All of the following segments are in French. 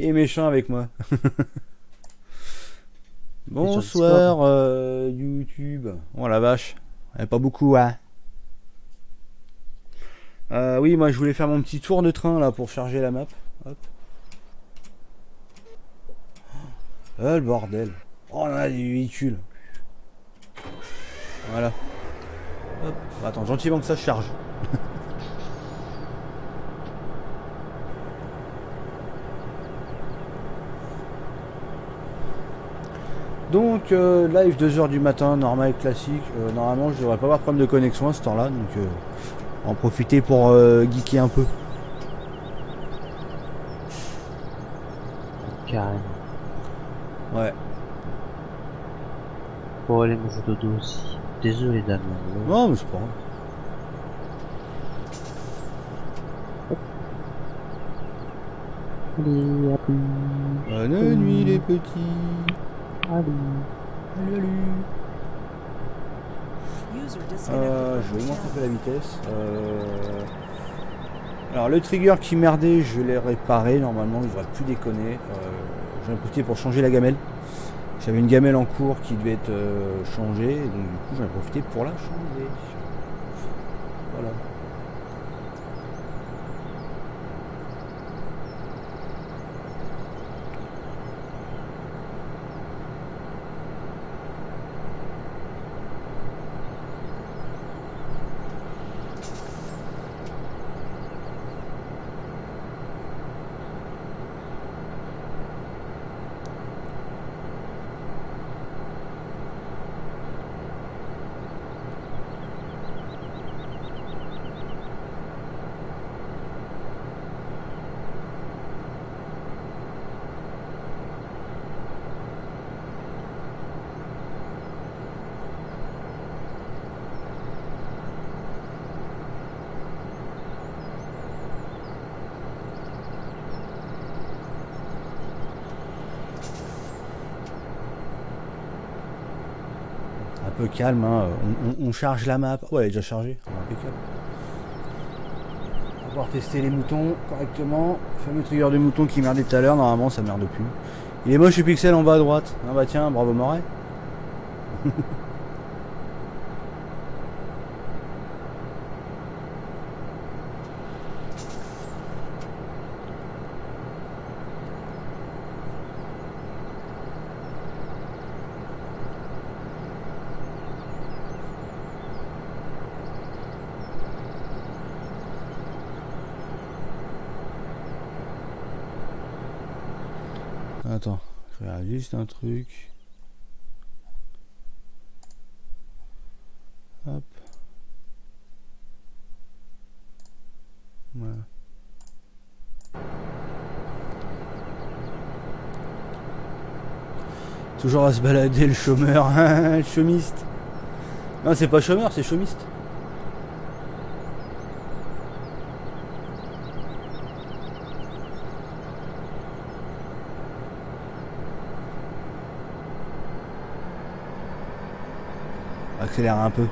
est méchant avec moi? Bonsoir YouTube. Oh la vache. Pas beaucoup, hein. Oui, moi je voulais faire mon petit tour de train là pour charger la map. Hop. Le bordel. Oh, on a des véhicules. Voilà. Hop. Attends, gentiment que ça charge. Donc live 2h du matin, normal classique. Normalement je devrais pas avoir de problème de connexion à ce temps là, donc en profiter pour geeker un peu. Carrément. Ouais. Pour aller manger dodo aussi. Désolé Damien. Non mais c'est pas grave. Allez, Bonne nuit les petits. allez. Salut. Je vais augmenter un peu la vitesse. Alors le trigger qui merdait, je l'ai réparé. Normalement, il ne devrait plus déconner. J'en ai profité pour changer la gamelle. J'avais une gamelle en cours qui devait être changée. Et donc du coup, j'en ai profité pour la changer. Voilà. Un peu calme, hein. On charge la map. Ouais, elle est déjà chargée. Impeccable. On va pouvoir tester les moutons correctement. Le fameux trigger de mouton qui merdait tout à l'heure. Normalement, ça merde plus. Il est moche le pixel en bas à droite. Ah bah tiens, bravo Moret. Attends, je regarde juste un truc. Hop. Voilà. Toujours à se balader le chômeur, le chômiste. Non, c'est pas chômeur, c'est chômiste. Accélère un peu.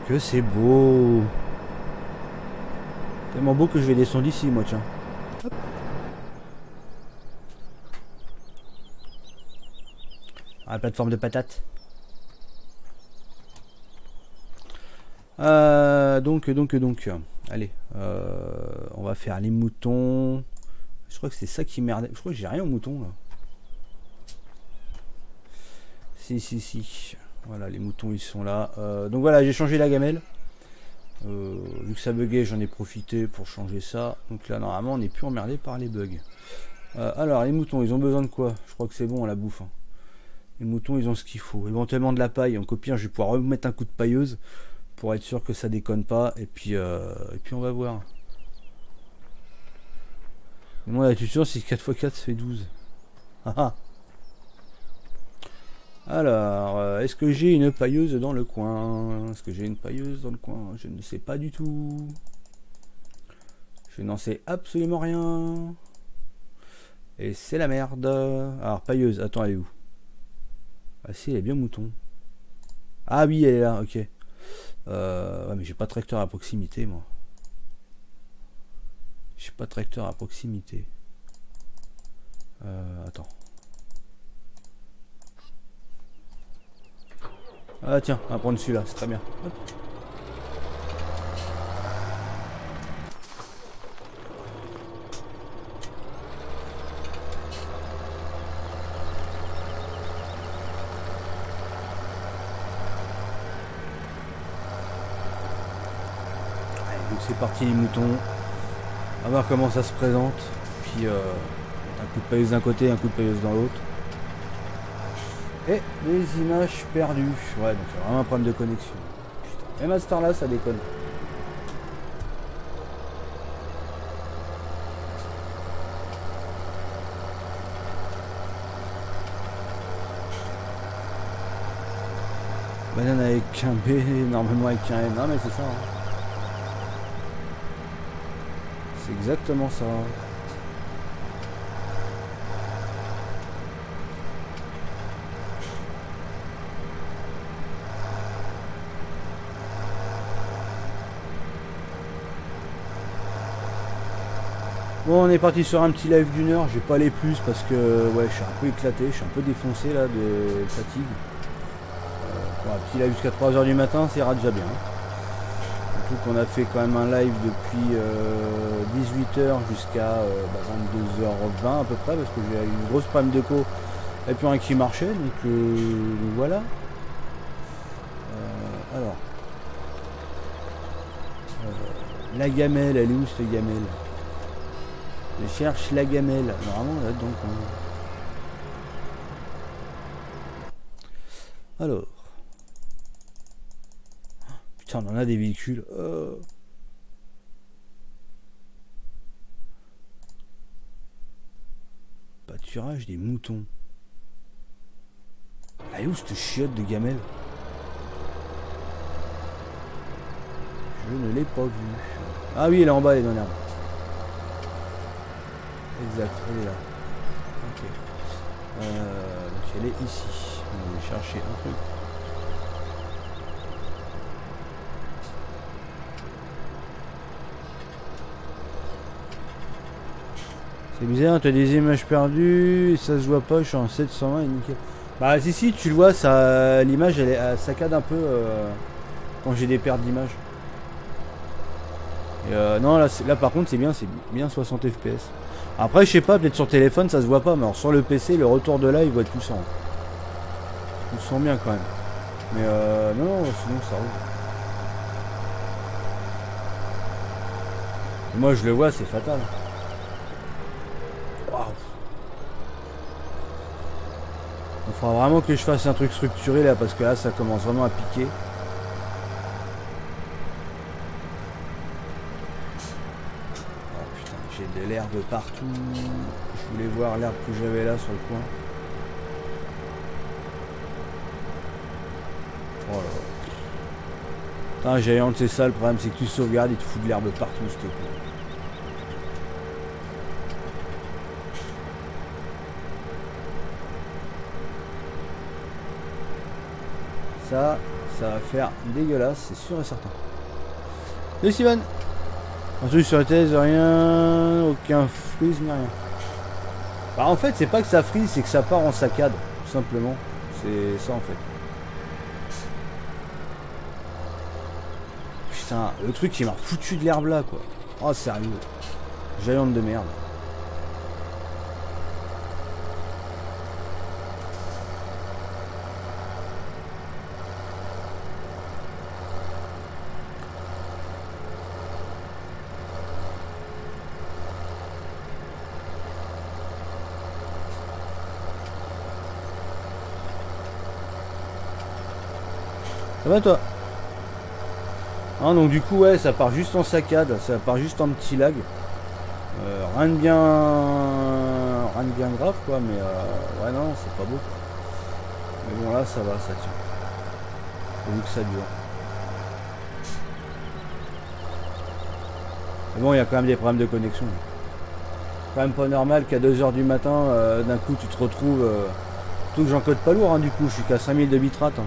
Que c'est beau. Tellement beau que je vais descendre ici, moi, tiens. Hop. Ah, la plateforme de patates. Donc. Allez, on va faire les moutons. Je crois que c'est ça qui merdait. Je crois que j'ai rien aux moutons là. Si. Voilà, les moutons ils sont là. Donc voilà, j'ai changé la gamelle. Vu que ça buguait, j'en ai profité pour changer ça. Donc là, normalement, on n'est plus emmerdé par les bugs. Alors, les moutons, ils ont besoin de quoi? Je crois que c'est bon à la bouffe. Hein. Les moutons, ils ont ce qu'il faut. Éventuellement de la paille. En copie, je vais pouvoir remettre un coup de pailleuse pour être sûr que ça déconne pas. Et puis on va voir. Moi, la tuture, c'est 4x4, ça fait 12. Alors, est-ce que j'ai une pailleuse dans le coin? Est-ce que j'ai une pailleuse dans le coin? Je ne sais pas du tout. Je n'en sais absolument rien. Et c'est la merde. Alors, pailleuse, attends, elle est où? Ah si, elle est bien mouton. Ah oui, elle est là, ok. Ouais, mais j'ai pas de tracteur à proximité, moi. J'ai pas de tracteur à proximité. Attends. Ah tiens, on va prendre celui-là, c'est très bien. Hop. Allez, donc c'est parti les moutons. On va voir comment ça se présente. Puis un coup de pailleuse d'un côté, un coup de pailleuse dans l'autre. Et des images perdues. Ouais, donc c'est vraiment un problème de connexion. Putain. Même à ce temps-là, ça déconne. Banane avec un B, normalement avec un N. Non mais c'est ça. Hein. C'est exactement ça. Bon, on est parti sur un petit live d'1 heure, je vais pas aller plus parce que ouais, je suis un peu éclaté, je suis un peu défoncé là de fatigue. Pour un petit live jusqu'à 3 heures du matin, ça ira déjà bien. Surtout qu'on a fait quand même un live depuis 18 heures jusqu'à 22h20 à peu près parce que j'ai eu une grosse panne de co et puis rien qui marchait, donc voilà. Alors, la gamelle, elle est où cette gamelle? Je cherche la gamelle. Normalement là donc. Alors. Putain, on en a des véhicules. Pâturage des moutons. Elle est où cette chiotte de gamelle? Je ne l'ai pas vue. Ah oui, elle est en bas, elle est dans l'herbe. Exact, elle est là. Ok. Donc elle est ici. On va chercher un truc. C'est bizarre, tu as des images perdues, ça se voit pas, je suis en 720 et nickel. Bah si, tu le vois, ça, l'image elle saccade un peu quand j'ai des pertes d'images. Non, là par contre c'est bien 60 fps. Après je sais pas, peut-être sur téléphone ça se voit pas, mais alors sur le PC le retour de live va être puissant. On le sent bien quand même. Mais non, sinon ça roule. Moi je le vois, c'est fatal. Waouh. Il faudra vraiment que je fasse un truc structuré là parce que là ça commence vraiment à piquer. J'ai de l'herbe partout. Je voulais voir l'herbe que j'avais là sur le coin. Oh là là. Putain, Giant, c'est ça le problème, c'est que tu sauvegardes et tu fous de l'herbe partout, s'il te plaît. Ça va faire dégueulasse, c'est sûr et certain. Salut Steven. Un truc sur la thèse, rien, aucun freeze, ni rien. Bah en fait c'est pas que ça freeze, c'est que ça part en saccade, tout simplement. C'est ça en fait. Putain, le truc qui m'a foutu de l'herbe là quoi. Oh sérieux. Giant de merde. Ça va toi? Hein, donc du coup ouais ça part juste en saccade, ça part juste en petit lag. Rien de bien grave quoi, mais ouais non c'est pas beau quoi. Mais bon là ça va, ça tient. Vu que ça dure. Mais bon il y a quand même des problèmes de connexion. Quand même pas normal qu'à 2 heures du matin, d'un coup tu te retrouves. Surtout que j'encode pas lourd, hein, du coup, je suis qu'à 5000 de bitrate. Hein.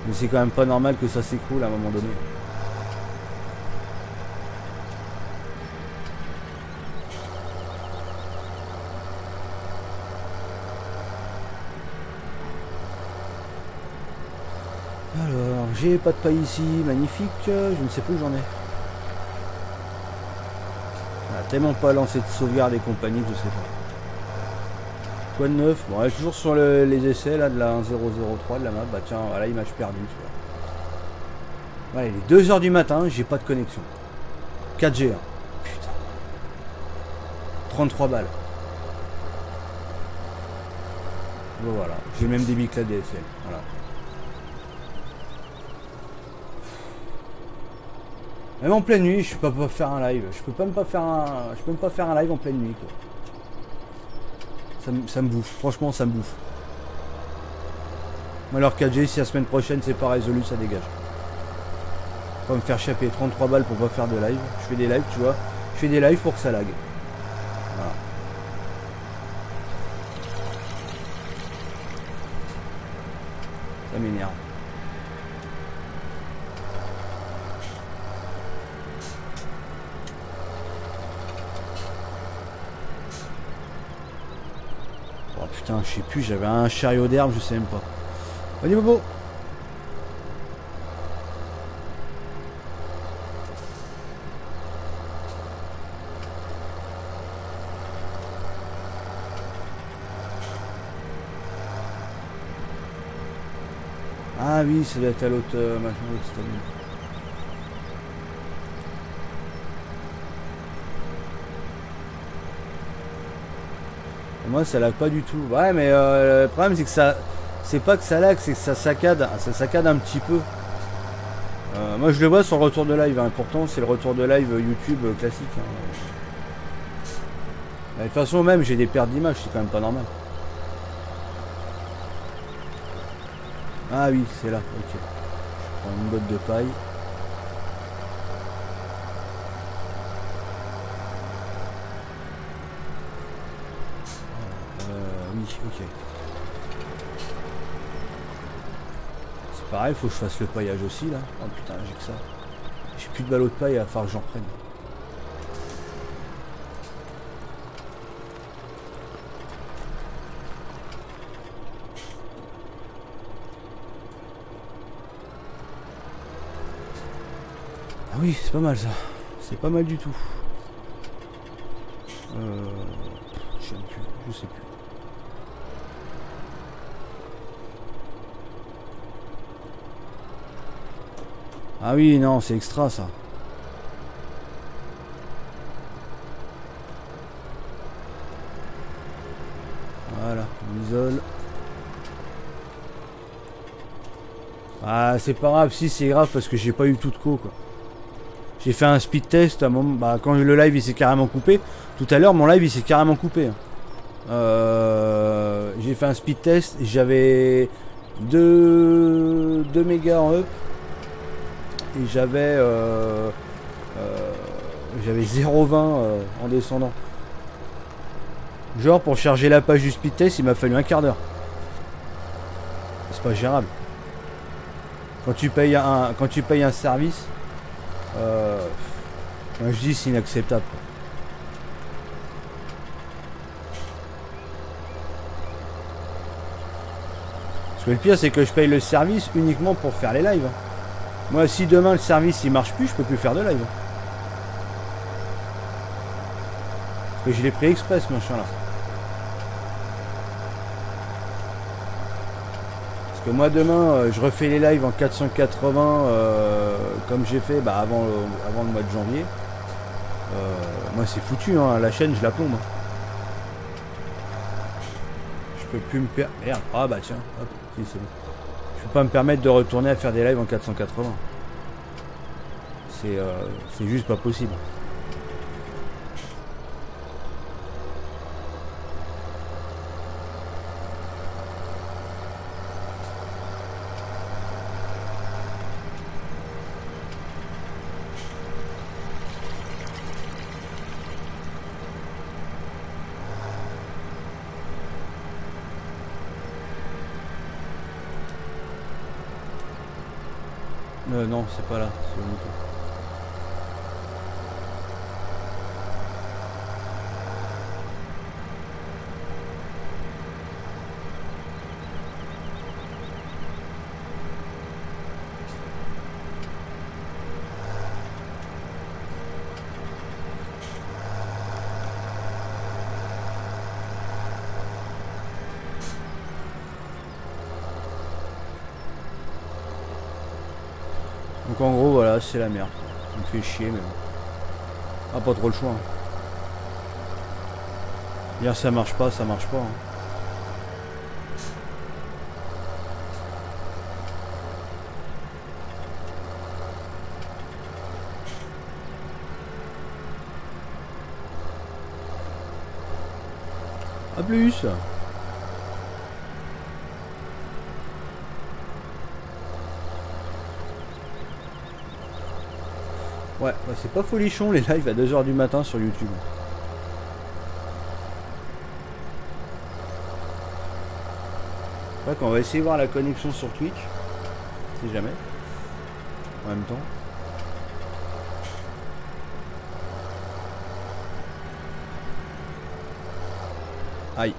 Mais c'est quand même pas normal que ça s'écroule à un moment donné. Alors, j'ai pas de paille ici, magnifique, je ne sais plus où j'en ai. Ah, tellement pas lancé de sauvegarde et compagnie que je sais pas. Quoi de neuf? Bon, elle est toujours sur les essais là de la 1003 de la map. Bah tiens, voilà, image perdue, tu vois. Ouais, il est 2 heures du matin, j'ai pas de connexion. 4G, hein. Putain. 33 balles. Bon, voilà, j'ai même des bics là DSL. Voilà. Même en pleine nuit, je peux pas faire un live. Je peux même pas faire un live en pleine nuit, quoi. Ça me bouffe, franchement ça me bouffe. Alors 4G, si la semaine prochaine c'est pas résolu, ça dégage. Pas me faire chapper 33 balles pour pas faire de live. Je fais des lives, tu vois. Je fais des lives pour que ça lag. Voilà. Ça m'énerve. Oh putain, je sais plus, j'avais un chariot d'herbe, je sais même pas. Allez Bobo. Ah oui, ça doit être à l'autre machin, l'autre stadium. Moi ça lag pas du tout. Ouais mais le problème c'est que ça. C'est pas que ça lag, c'est que ça saccade un petit peu. Moi je le vois sur le retour de live, hein. Pourtant c'est le retour de live YouTube classique. Hein. De toute façon même j'ai des pertes d'image, c'est quand même pas normal. Ah oui, c'est là, ok. Je prends une botte de paille. Oui, ok. C'est pareil, faut que je fasse le paillage aussi là. Oh putain, j'ai que ça. J'ai plus de ballots de paille, il va falloir que j'en prenne. Ah oui, c'est pas mal ça. C'est pas mal du tout. Je sais plus. Ah oui, non, c'est extra ça. Voilà, on isole. Ah, c'est pas grave, si c'est grave parce que j'ai pas eu tout de co quoi. J'ai fait un speed test à un moment, bah, quand le live il s'est carrément coupé. Tout à l'heure, mon live il s'est carrément coupé. J'ai fait un speed test, j'avais 2 mégas en up et j'avais 0,20 en descendant. Genre pour charger la page du speed test, il m'a fallu un quart d'heure. C'est pas gérable. Quand tu payes un service, moi je dis c'est inacceptable. Parce que le pire c'est que je paye le service uniquement pour faire les lives. Moi si demain le service il marche plus, je peux plus faire de live. Parce que je l'ai pris express ce machin là. Parce que moi demain je refais les lives en 480 comme j'ai fait avant le mois de janvier. Moi c'est foutu, hein, la chaîne je la plombe. Je peux plus me permettre. Merde, ah bah tiens, hop, si, c'est bon. Je peux pas me permettre de retourner à faire des lives en 480. C'est juste pas possible. Non, c'est pas là, c'est le mouton. Donc en gros voilà, c'est la merde. Ça me fait chier mais bon. Ah, pas trop le choix. Hein. Dire ça marche pas, ça marche pas. Hein. A plus. Ouais, bah c'est pas folichon les lives à 2 h du matin sur YouTube. On va essayer de voir la connexion sur Twitch. Si jamais. En même temps. Aïe.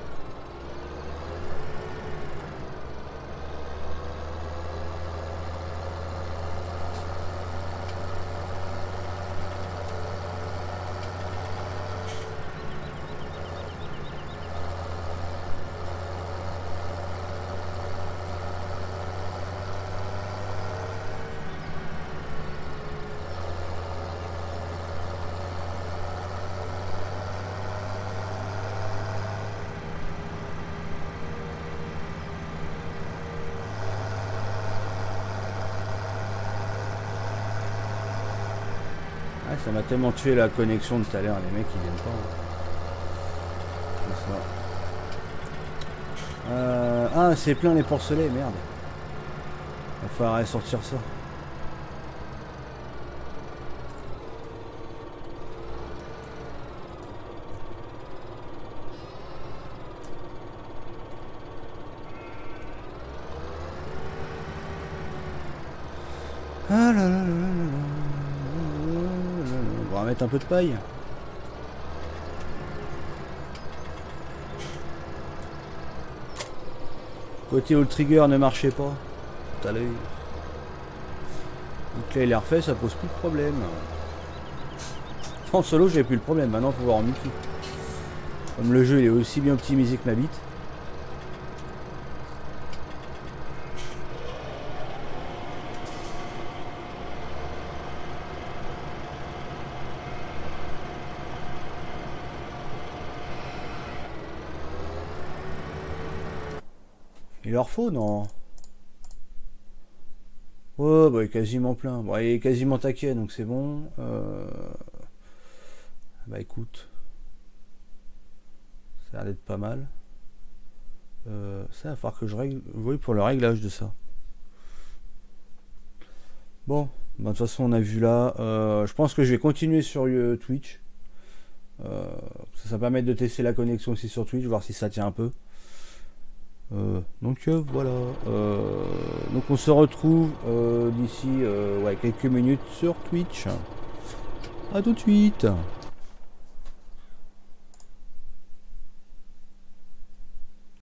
Ça m'a tellement tué la connexion de tout à l'heure, les mecs ils viennent pas. C'est ça. Ah, c'est plein les porcelets, merde. Il va falloir sortir ça. Ah là là là là là. On va mettre un peu de paille. Côté all trigger ne marchait pas. Tout à l'heure. Donc là il est refait, ça pose plus de problème. En solo j'ai plus le problème, maintenant faut voir en multi. Comme le jeu il est aussi bien optimisé que ma bite. Il leur faut, non? Ouais, bah il est quasiment plein. Bon, il est quasiment taquet, donc c'est bon. Bah écoute. Ça a l'air d'être pas mal. Ça va falloir que je règle. Oui, pour le réglage de ça. Bon, bah, de toute façon on a vu là. Je pense que je vais continuer sur Twitch. Ça va permettre de tester la connexion aussi sur Twitch, voir si ça tient un peu. Donc voilà. Donc on se retrouve d'ici quelques minutes sur Twitch. A tout de suite.